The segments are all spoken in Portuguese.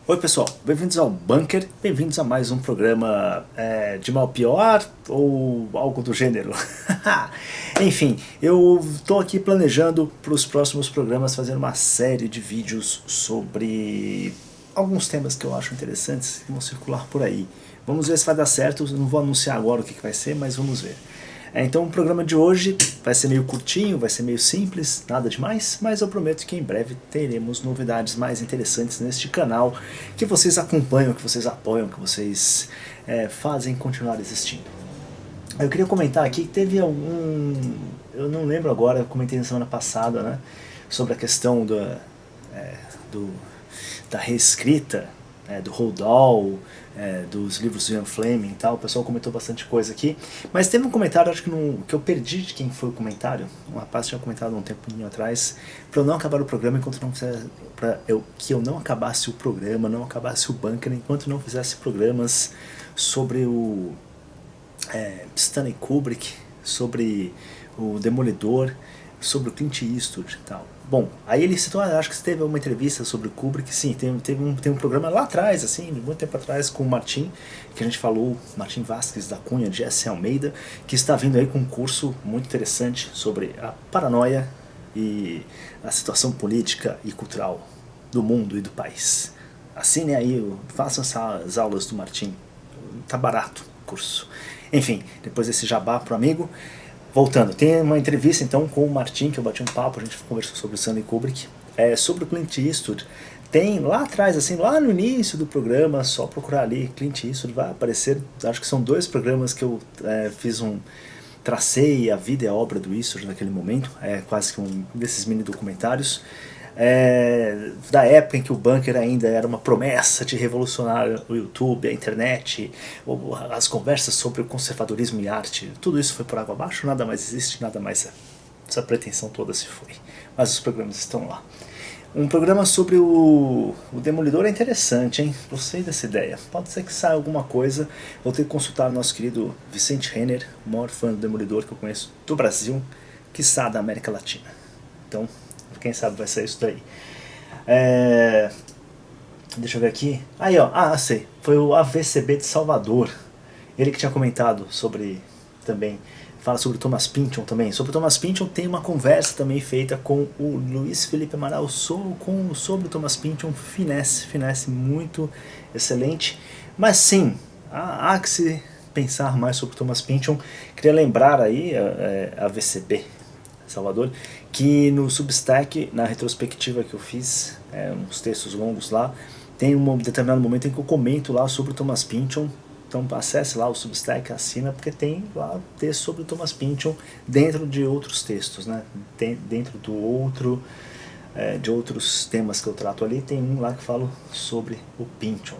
Oi pessoal, bem-vindos ao Bunker, bem-vindos a mais um programa de mal pior ou algo do gênero. Enfim, eu estou aqui planejando para os próximos programas fazer uma série de vídeos sobre alguns temas que eu acho interessantes que vão circular por aí. Vamos ver se vai dar certo, não vou anunciar agora o que vai ser, mas vamos ver. Então o programa de hoje vai ser meio curtinho, vai ser meio simples, nada demais, mas eu prometo que em breve teremos novidades mais interessantes neste canal que vocês acompanham, que vocês apoiam, que vocês fazem continuar existindo. Eu queria comentar aqui que teve eu não lembro agora, eu comentei na semana passada, né, sobre a questão da reescrita, do Roald Dahl, dos livros do Ian Fleming e tal. O pessoal comentou bastante coisa aqui, mas teve um comentário, acho que eu perdi de quem foi o comentário. Um rapaz tinha comentado um tempinho atrás para eu não acabar o programa enquanto não fizesse, que eu não acabasse o programa, não acabasse o Bunker enquanto não fizesse programas sobre o Stanley Kubrick, sobre o Demolidor, sobre o Clint Eastwood e tal. Bom, aí ele citou, acho que teve uma entrevista sobre o Kubrick, sim, tem um programa lá atrás, assim, muito tempo atrás, com o Martim, que a gente falou, Martim Vasquez da Cunha, de S. Almeida, que está vindo aí com um curso muito interessante sobre a paranoia e a situação política e cultural do mundo e do país. Assine aí, façam as aulas do Martim, tá barato o curso. Enfim, depois desse jabá pro amigo, voltando, tem uma entrevista então com o Martim, que eu bati um papo, a gente conversou sobre o Stanley Kubrick, sobre o Clint Eastwood. Tem lá atrás, assim, lá no início do programa, só procurar ali, Clint Eastwood, vai aparecer, acho que são 2 programas que eu tracei a vida e a obra do Eastwood naquele momento, quase que um desses mini documentários. Da época em que o Bunker ainda era uma promessa de revolucionar o YouTube, a internet, as conversas sobre o conservadorismo e arte, tudo isso foi por água abaixo, nada mais existe, nada mais essa pretensão toda se foi. Mas os programas estão lá. Um programa sobre o Demolidor é interessante, hein? Gostei dessa ideia. Pode ser que saia alguma coisa. Vou ter que consultar o nosso querido Vicente Renner, o maior fã do Demolidor que eu conheço do Brasil, quiçá da América Latina. Então, quem sabe vai ser isso daí. Deixa eu ver aqui. Aí, ó. Sei. Foi o AVCB de Salvador. Ele que tinha comentado sobre também. Fala sobre o Thomas Pynchon também. Sobre o Thomas Pynchon tem uma conversa também feita com o Luiz Felipe Amaral sobre o Thomas Pynchon. Finesse muito excelente. Mas sim, há que se pensar mais sobre o Thomas Pynchon. Queria lembrar aí a VCB Salvador, que no Substack, na retrospectiva que eu fiz, uns textos longos lá, tem um determinado momento em que eu comento lá sobre o Thomas Pynchon. Então acesse lá o Substack, assina, porque tem lá texto sobre o Thomas Pynchon dentro de outros textos, né? Dentro de outros temas que eu trato ali, tem um lá que falo sobre o Pynchon.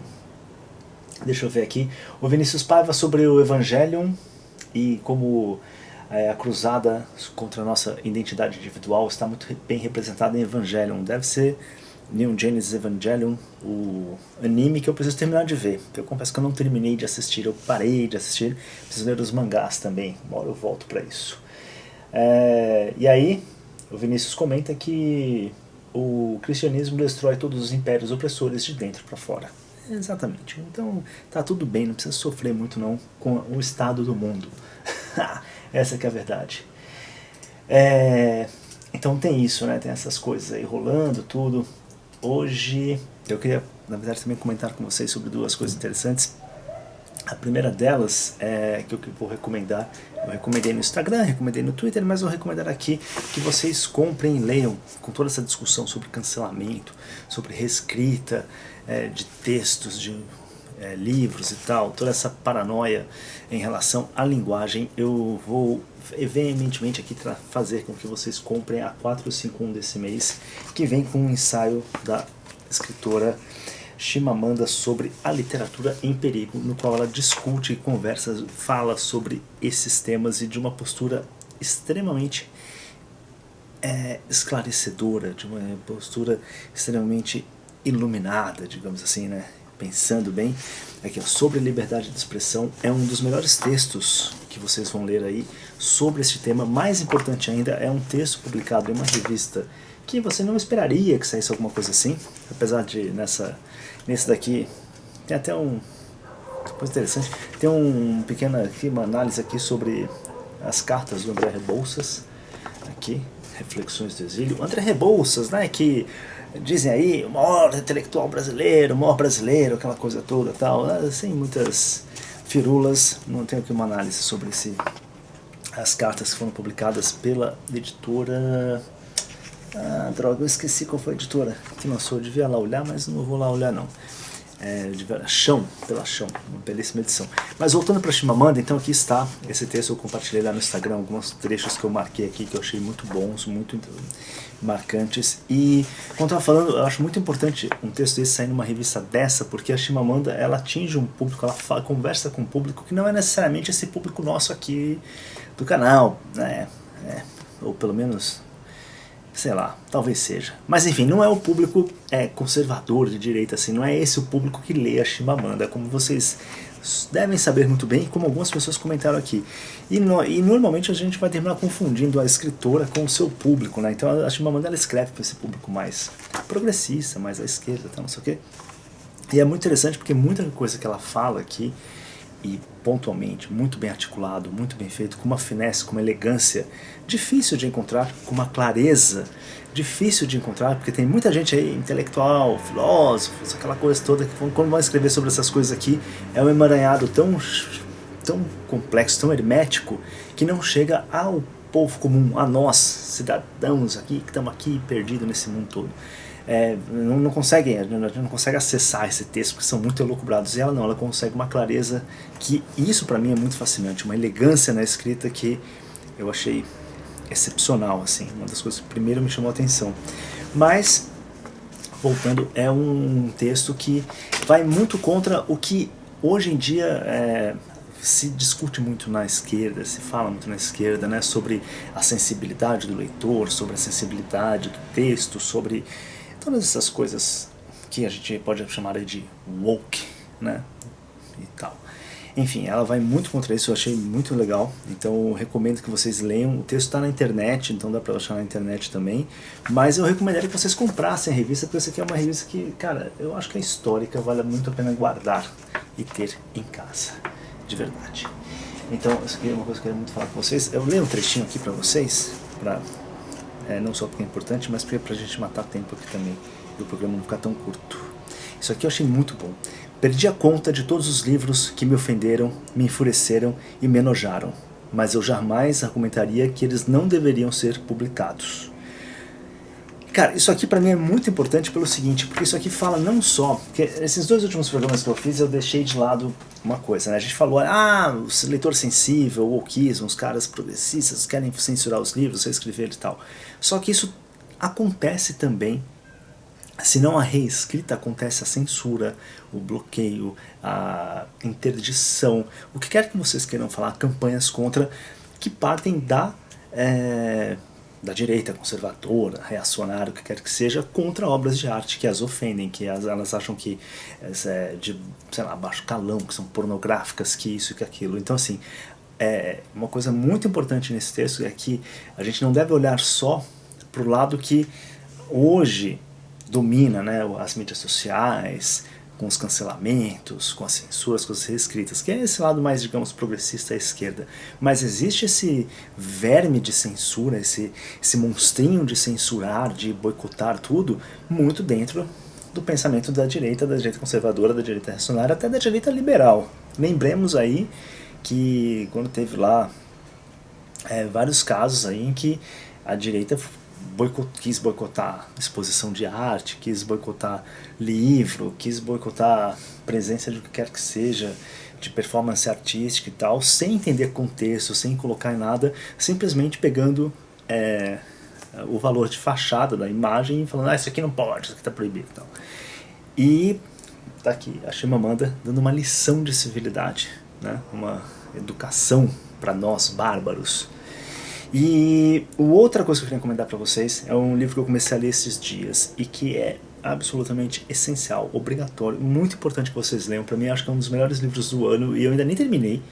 Deixa eu ver aqui. O Vinícius Paiva sobre o Evangelion e como a cruzada contra a nossa identidade individual está muito bem representada em Evangelion. Deve ser Neon Genesis Evangelion, o anime que eu preciso terminar de ver. Eu confesso que eu não terminei de assistir, eu parei de assistir, preciso ler os mangás também, uma hora eu volto para isso. E aí, o Vinícius comenta que o cristianismo destrói todos os impérios opressores de dentro para fora. Exatamente, então tá tudo bem, não precisa sofrer muito não com o estado do mundo. Essa que é a verdade. Então tem isso, né? Tem essas coisas aí rolando, tudo. Hoje eu queria, na verdade, também comentar com vocês sobre 2 coisas interessantes. A primeira delas é que eu vou recomendar. Eu recomendei no Instagram, recomendei no Twitter, mas vou recomendar aqui que vocês comprem e leiam, com toda essa discussão sobre cancelamento, sobre reescrita de textos, de livros e tal, toda essa paranoia em relação à linguagem. Eu vou veementemente aqui fazer com que vocês comprem a 451 desse mês, que vem com um ensaio da escritora Chimamanda sobre a literatura em perigo, no qual ela discute e conversa, fala sobre esses temas e de uma postura extremamente esclarecedora, de uma postura extremamente iluminada, digamos assim, né? pensando bem, aqui, ó, sobre liberdade de expressão, é um dos melhores textos que vocês vão ler aí sobre esse tema. Mais importante ainda, é um texto publicado em uma revista que você não esperaria que saísse alguma coisa assim, apesar de nesse daqui tem até coisa interessante, tem uma análise aqui sobre as cartas do André Rebouças, aqui, Reflexões do Exílio. André Rebouças, né, que dizem aí, o maior intelectual brasileiro, o maior brasileiro, aquela coisa toda tal, sem muitas firulas. Não tenho aqui uma análise sobre as cartas que foram publicadas pela editora... droga, eu esqueci qual foi a editora que lançou, eu devia lá olhar, mas não vou lá olhar não. Pela Chão, uma belíssima edição. Mas voltando para Chimamanda, então aqui está esse texto, eu compartilhei lá no Instagram alguns trechos que eu marquei aqui, que eu achei muito bons, muito marcantes. E, como eu estava falando, eu acho muito importante um texto desse sair numa revista dessa, porque a Chimamanda, ela atinge um público, ela conversa com um público que não é necessariamente esse público nosso aqui do canal, né? Ou pelo menos... sei lá, talvez seja. Mas enfim, não é o público conservador de direita, assim, não é esse o público que lê a Chimamanda, como vocês devem saber muito bem, como algumas pessoas comentaram aqui. E normalmente a gente vai terminar confundindo a escritora com o seu público, né? Então a Chimamanda, ela escreve para esse público mais progressista, mais à esquerda, tal, não sei o quê. E é muito interessante porque muita coisa que ela fala aqui, e pontualmente, muito bem articulado, muito bem feito, com uma finesse, com uma elegância, difícil de encontrar, com uma clareza, difícil de encontrar, porque tem muita gente aí, intelectual, filósofos, aquela coisa toda, que quando vão escrever sobre essas coisas aqui, é um emaranhado tão complexo, tão hermético, que não chega ao povo comum, a nós, cidadãos aqui, que estamos aqui perdidos nesse mundo todo. A gente não consegue acessar esse texto, porque são muito elucubrados, e ela consegue uma clareza que, isso para mim é muito fascinante, uma elegância na escrita que eu achei excepcional, assim, uma das coisas que primeiro me chamou a atenção. Mas, voltando, é um texto que vai muito contra o que hoje em dia se discute muito na esquerda, se fala muito na esquerda, né, sobre a sensibilidade do leitor, sobre a sensibilidade do texto, sobre todas essas coisas que a gente pode chamar de woke, né, e tal. Enfim, ela vai muito contra isso, eu achei muito legal, então eu recomendo que vocês leiam. O texto está na internet, então dá para achar na internet também, mas eu recomendaria que vocês comprassem a revista, porque essa aqui é uma revista que, cara, eu acho que é histórica, vale muito a pena guardar e ter em casa, de verdade. Então, isso aqui é uma coisa que eu queria muito falar com vocês. Eu leio um trechinho aqui para vocês, não só porque é importante, mas porque é pra gente matar tempo aqui também, e o programa não ficar tão curto. Isso aqui eu achei muito bom. Perdi a conta de todos os livros que me ofenderam, me enfureceram e me enojaram, mas eu jamais argumentaria que eles não deveriam ser publicados. Cara, isso aqui pra mim é muito importante pelo seguinte, porque isso aqui fala não só... Porque esses 2 últimos programas que eu fiz, eu deixei de lado uma coisa, né? A gente falou, o leitor sensível, o wokeismo, os caras progressistas querem censurar os livros, reescrever e tal. Só que isso acontece também, se não a reescrita, acontece a censura, o bloqueio, a interdição, o que quer que vocês queiram falar, campanhas contra, que partem da direita conservadora, reacionária, o que quer que seja, contra obras de arte que as ofendem, que elas acham que de, sei lá, baixo calão, que são pornográficas, que isso e que aquilo. Então, assim, uma coisa muito importante nesse texto é que a gente não deve olhar só para o lado que hoje domina, né, as mídias sociais, com os cancelamentos, com as censuras, com as reescritas, que é esse lado mais, digamos, progressista à esquerda. Mas existe esse verme de censura, esse monstrinho de censurar, de boicotar tudo, muito dentro do pensamento da direita conservadora, da direita reacionária, até da direita liberal. Lembremos aí que quando teve lá vários casos aí em que a direita quis boicotar exposição de arte, quis boicotar livro, quis boicotar presença de o que quer que seja, de performance artística e tal, sem entender contexto, sem colocar em nada, simplesmente pegando o valor de fachada da imagem e falando, isso aqui não pode, isso aqui está proibido e tal. E tá aqui a Chimamanda dando uma lição de civilidade, né? Uma educação para nós bárbaros. E outra coisa que eu queria recomendar para vocês é um livro que eu comecei a ler esses dias e que absolutamente essencial, obrigatório, muito importante que vocês leiam. Para mim, acho que é um dos melhores livros do ano e eu ainda nem terminei,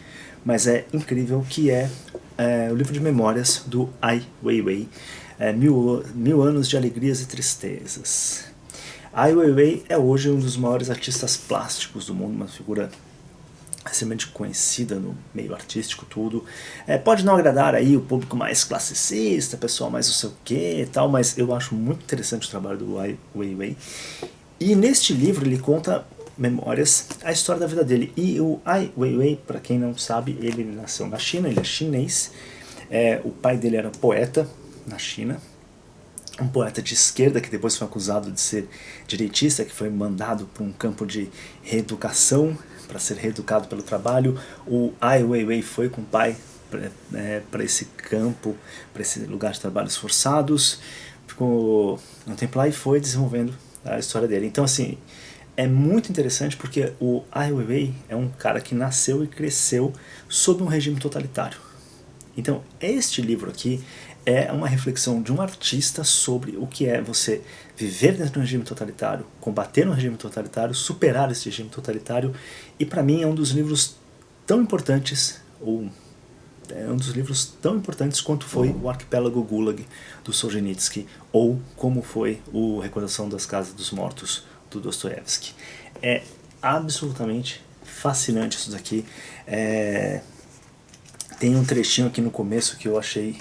mas é incrível, que é o livro de memórias do Ai Weiwei, Mil Anos de Alegrias e Tristezas. Ai Weiwei é hoje um dos maiores artistas plásticos do mundo, uma figura extremamente conhecida no meio artístico, tudo. Pode não agradar aí o público mais classicista, pessoal mais não sei o que e tal, mas eu acho muito interessante o trabalho do Ai Weiwei. E neste livro ele conta memórias, a história da vida dele. E o Ai Weiwei, para quem não sabe, ele nasceu na China, ele é chinês. O pai dele era poeta na China, um poeta de esquerda que depois foi acusado de ser direitista, que foi mandado para um campo de reeducação, para ser reeducado pelo trabalho. O Ai Weiwei foi com o pai para esse campo, para esse lugar de trabalhos forçados, ficou um tempo lá e foi desenvolvendo a história dele. Então, assim, é muito interessante porque o Ai Weiwei é um cara que nasceu e cresceu sob um regime totalitário. Então, este livro aqui é uma reflexão de um artista sobre o que é você viver dentro de um regime totalitário, combater um regime totalitário, superar esse regime totalitário, e para mim é um dos livros tão importantes, quanto foi o Arquipélago Gulag do Solzhenitsyn, ou como foi o Recordação das Casas dos Mortos do Dostoiévski. É absolutamente fascinante isso daqui. Tem um trechinho aqui no começo que eu achei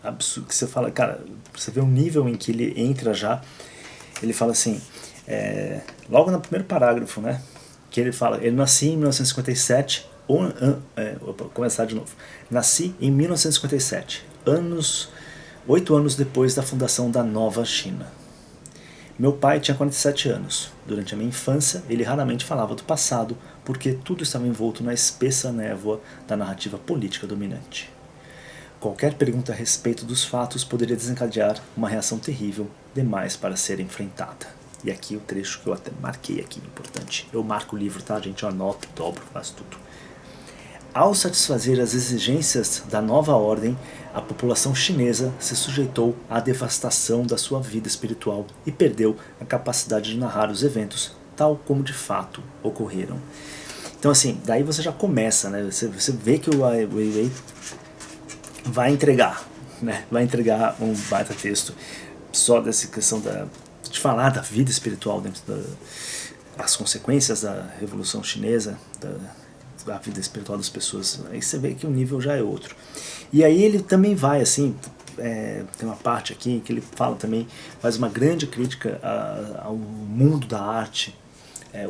absurdo, que você fala, cara, você vê o nível em que ele entra já. Ele fala assim, logo no primeiro parágrafo, né, que ele fala, ele nasci em 1957, vou começar de novo, nasci em 1957, 8 anos depois da fundação da Nova China. Meu pai tinha 47 anos. Durante a minha infância, ele raramente falava do passado, porque tudo estava envolto na espessa névoa da narrativa política dominante. Qualquer pergunta a respeito dos fatos poderia desencadear uma reação terrível, demais para ser enfrentada. E aqui o trecho que eu até marquei aqui, importante. Eu marco o livro, tá, gente? Eu anoto, dobro, faço tudo. Ao satisfazer as exigências da nova ordem, a população chinesa se sujeitou à devastação da sua vida espiritual e perdeu a capacidade de narrar os eventos tal como de fato ocorreram. Então, assim, daí você já começa, né? Você vê que o Ai Weiwei vai entregar, né? Vai entregar um baita texto só dessa questão de falar da vida espiritual dentro das consequências da Revolução Chinesa, da vida espiritual das pessoas. Aí você vê que o nível já é outro. E aí ele também vai, assim, tem uma parte aqui que ele fala também, faz uma grande crítica ao mundo da arte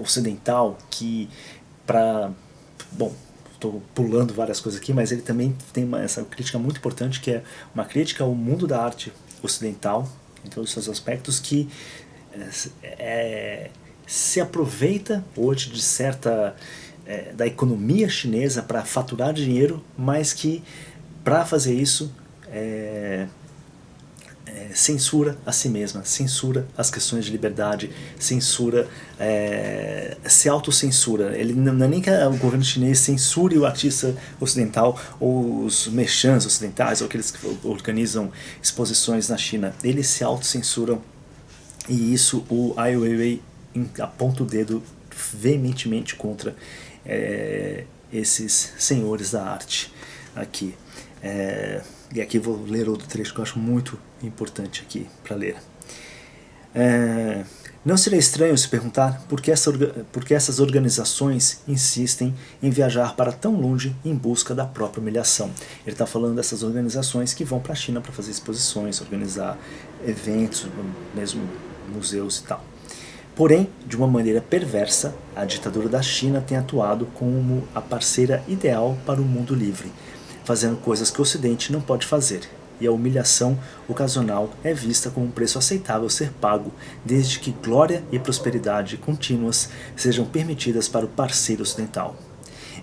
ocidental, que bom, estou pulando várias coisas aqui, mas ele também tem essa crítica muito importante, que é uma crítica ao mundo da arte ocidental, em todos os seus aspectos, que se aproveita hoje de da economia chinesa para faturar dinheiro, mas que para fazer isso censura a si mesma, censura as questões de liberdade, censura, se autocensura. Ele não é nem que o governo chinês censure o artista ocidental ou os merchants ocidentais ou aqueles que organizam exposições na China. Eles se autocensuram, e isso o Ai Weiwei aponta o dedo veementemente contra esses senhores da arte aqui. E aqui vou ler outro trecho que eu acho muito importante aqui para ler. Não seria estranho se perguntar por que essas organizações insistem em viajar para tão longe em busca da própria humilhação. Ele está falando dessas organizações que vão para a China para fazer exposições, organizar eventos, mesmo museus e tal. Porém, de uma maneira perversa, a ditadura da China tem atuado como a parceira ideal para o mundo livre, fazendo coisas que o Ocidente não pode fazer, e a humilhação ocasional é vista como um preço aceitável ser pago, desde que glória e prosperidade contínuas sejam permitidas para o parceiro ocidental.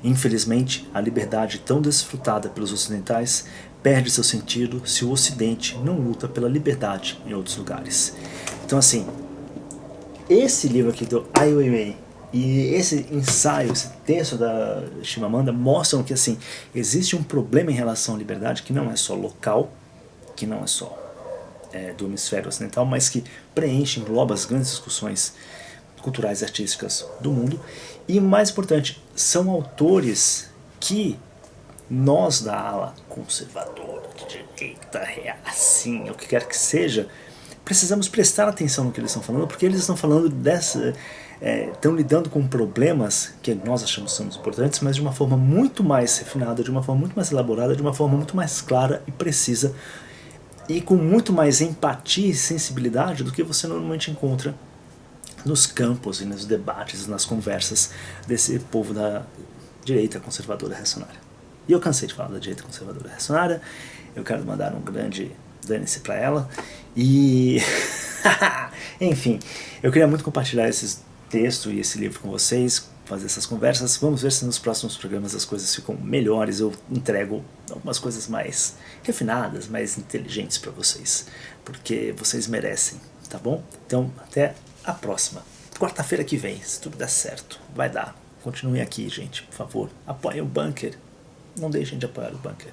Infelizmente, a liberdade tão desfrutada pelos ocidentais perde seu sentido se o Ocidente não luta pela liberdade em outros lugares. Então, assim, esse livro aqui do Ai Weiwei e esse ensaio, esse texto da Chimamanda mostram que, assim, existe um problema em relação à liberdade que não é só local, que não é só do hemisfério ocidental, mas que preenche, engloba as grandes discussões culturais e artísticas do mundo. E mais importante, são autores que nós da ala conservadora, de direita, assim, o que quer que seja, precisamos prestar atenção no que eles estão falando, porque eles estão falando estão lidando com problemas que nós achamos que são importantes, mas de uma forma muito mais refinada, de uma forma muito mais elaborada, de uma forma muito mais clara e precisa, e com muito mais empatia e sensibilidade do que você normalmente encontra nos campos e nos debates, nas conversas desse povo da direita conservadora reacionária. E eu cansei de falar da direita conservadora reacionária, eu quero mandar um grande dane-se pra ela, e enfim, eu queria muito compartilhar esse texto e esse livro com vocês, fazer essas conversas. Vamos ver se nos próximos programas as coisas ficam melhores, eu entrego algumas coisas mais refinadas, mais inteligentes para vocês, porque vocês merecem, tá bom? Então, até a próxima. Quarta-feira que vem, se tudo der certo, vai dar. Continuem aqui, gente, por favor. Apoiem o Bunker. Não deixem de apoiar o Bunker.